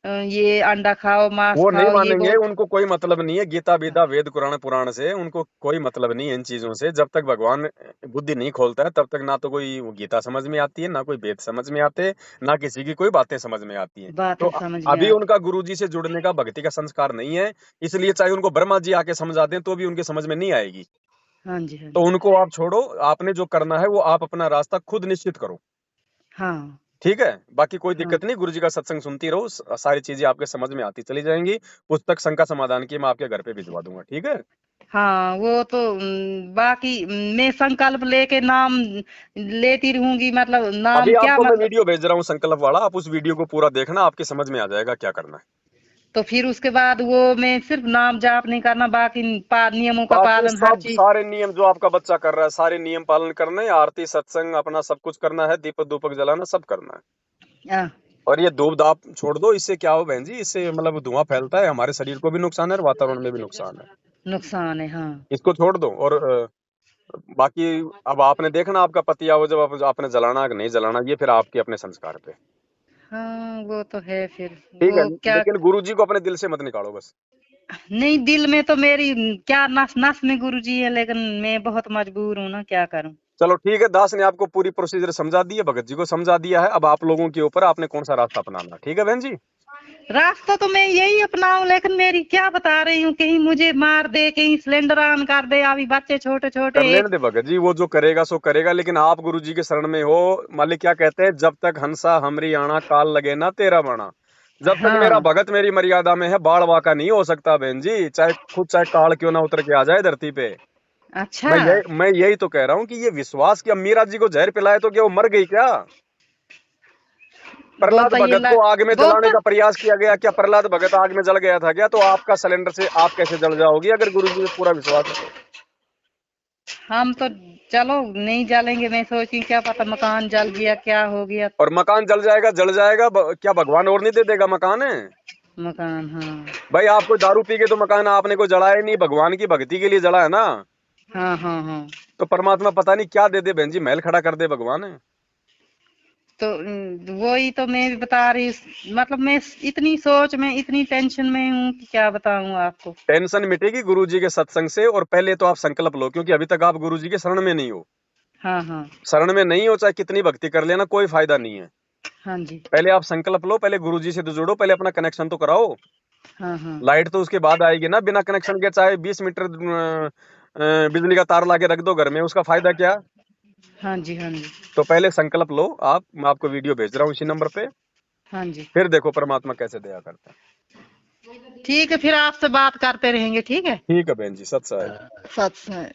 ये अंडा खाओ, मांस वो नहीं खाओ, ये मानेंगे, बोल। उनको कोई मतलब नहीं है गीता बीता वेद कुरान पुराण से, उनको कोई मतलब नहीं है इन चीजों से। जब तक भगवान बुद्धि नहीं खोलता है तब तक ना तो कोई वो गीता समझ में आती है, ना कोई वेद समझ में आते, ना किसी की कोई बातें समझ में आती हैं। तो बातें समझ में अभी आती। उनका गुरुजी से जुड़ने का भक्ति का संस्कार नहीं है, इसलिए चाहे उनको ब्रह्मा जी आके समझा दें तो भी उनके समझ में नहीं आएगी। हाँ जी हाँ तो जी। उनको आप छोड़ो, आपने जो करना है वो आप अपना रास्ता खुद निश्चित करो। हाँ ठीक है? बाकी कोई हाँ। दिक्कत नहीं, गुरुजी का सत्संग सुनती रहो, सारी चीजें आपके समझ में आती चली जाएंगी। पुस्तक शंका समाधान की मैं आपके घर पे भिजवा दूंगा, ठीक है? हाँ वो तो बाकी मैं संकल्प लेके नाम लेती रहूंगी, मतलब अभी नाम क्या, आपको मैं मतलब। वीडियो भेज रहा हूँ संकल्प वाला, आप उस वीडियो को पूरा देखना, आपके समझ में आ जाएगा क्या करना है। तो फिर उसके बाद वो मैं सिर्फ नाम जाप नहीं करना, बाकी नियमों का बाकी पालन हर सब चीज। सारे नियम जो आपका बच्चा कर रहा है, सारे नियम पालन करने हैं, आरती सत्संग अपना सब कुछ करना है, दीपक धूपक जलाना सब करना है। हाँ, और ये धूप धाप छोड़ दो, इससे क्या हो बहन जी, इससे मतलब धुआं फैलता है, हमारे शरीर को भी नुकसान है और वातावरण में भी नुकसान है। नुकसान है। हाँ इसको छोड़ दो। और बाकी अब आपने देखना आपका पति आओ, जब आपने जलाना कि नहीं जलाना, ये फिर आपके अपने संस्कार पे। हाँ। वो तो है फिर। ठीक है, वो क्या। लेकिन गुरुजी को अपने दिल से मत निकालो बस। नहीं, दिल में तो मेरी क्या नस नस में गुरुजी है, लेकिन मैं बहुत मजबूर हूँ ना, क्या करूँ। चलो ठीक है, दास ने आपको पूरी प्रोसीजर समझा दी है, भगत जी को समझा दिया है, अब आप लोगों के ऊपर आपने कौन सा रास्ता अपनाना। ठीक है बहन जी? रास्ता तो मैं यही अपनाऊं, लेकिन मेरी क्या बता रही हूँ, कहीं मुझे मार दे, कहीं सिलेंडर ऑन कर दे, अभी बच्चे छोटे कर छोटे लेने एक। दे भगत जी, वो जो करेगा सो करेगा, लेकिन आप गुरुजी के शरण में हो। मालिक क्या कहते हैं, जब तक हंसा हमरी आना, काल लगे ना तेरा बना। जब तक मेरा हाँ। भगत मेरी मर्यादा में है, बाढ़ वाका नहीं हो सकता बहन जी, चाहे काल क्यों ना उतर के आ जाए धरती पे। अच्छा। मैं यही तो कह रहा हूँ कि ये विश्वास कि अब मीरा जी को जहर पिलाए तो क्या वो मर गई क्या? प्रहलाद बोलता ये भगत को आग में जलाने बोलता। का प्रयास किया गया, क्या प्रहलाद भगत आग में जल गया था क्या? तो आपका सिलेंडर से आप कैसे जल जाओगी अगर गुरुजी पे पूरा विश्वास है तो? हम तो चलो नहीं जलेंगे, मैं सोची क्या पता मकान जल गया, क्या हो गया। और मकान जल जाएगा जल जाएगा, क्या भगवान और नहीं दे देगा मकान है? मकान, हाँ। भाई आप कोई दारू पी के तो मकान आपने कोई जलाया नहीं, भगवान की भक्ति के लिए जला है ना। हाँ हाँ हाँ। तो परमात्मा पता नहीं क्या दे दे बहन जी, महल खड़ा कर दे भगवान है। तो वही तो मैं भी बता रही, मतलब मैं इतनी सोच में, इतनी टेंशन में हूँ कि क्या बताऊँ आपको। टेंशन मिटेगी गुरुजी के सत्संग से, और पहले तो आप संकल्प लो, क्योंकि अभी तक आप गुरुजी के शरण में नहीं हो। हाँ हाँ। शरण में नहीं हो, चाहे कितनी भक्ति कर लेना, कोई फायदा नहीं है। हाँ जी। पहले आप संकल्प लो, पहले गुरुजी से तो जुड़ो, पहले अपना कनेक्शन तो कराओ। हाँ हाँ। लाइट तो उसके बाद आएगी ना, बिना कनेक्शन के चाहे 20 मीटर बिजली का तार लाके रख दो घर में, उसका फायदा क्या? हाँ जी। हाँ जी। तो पहले संकल्प लो आप, मैं आपको वीडियो भेज रहा हूँ इसी नंबर पे, हाँ जी। फिर देखो परमात्मा कैसे दया करता है। ठीक है, फिर आपसे बात करते रहेंगे, ठीक है। ठीक है बहन जी, सत साहेब। सच है।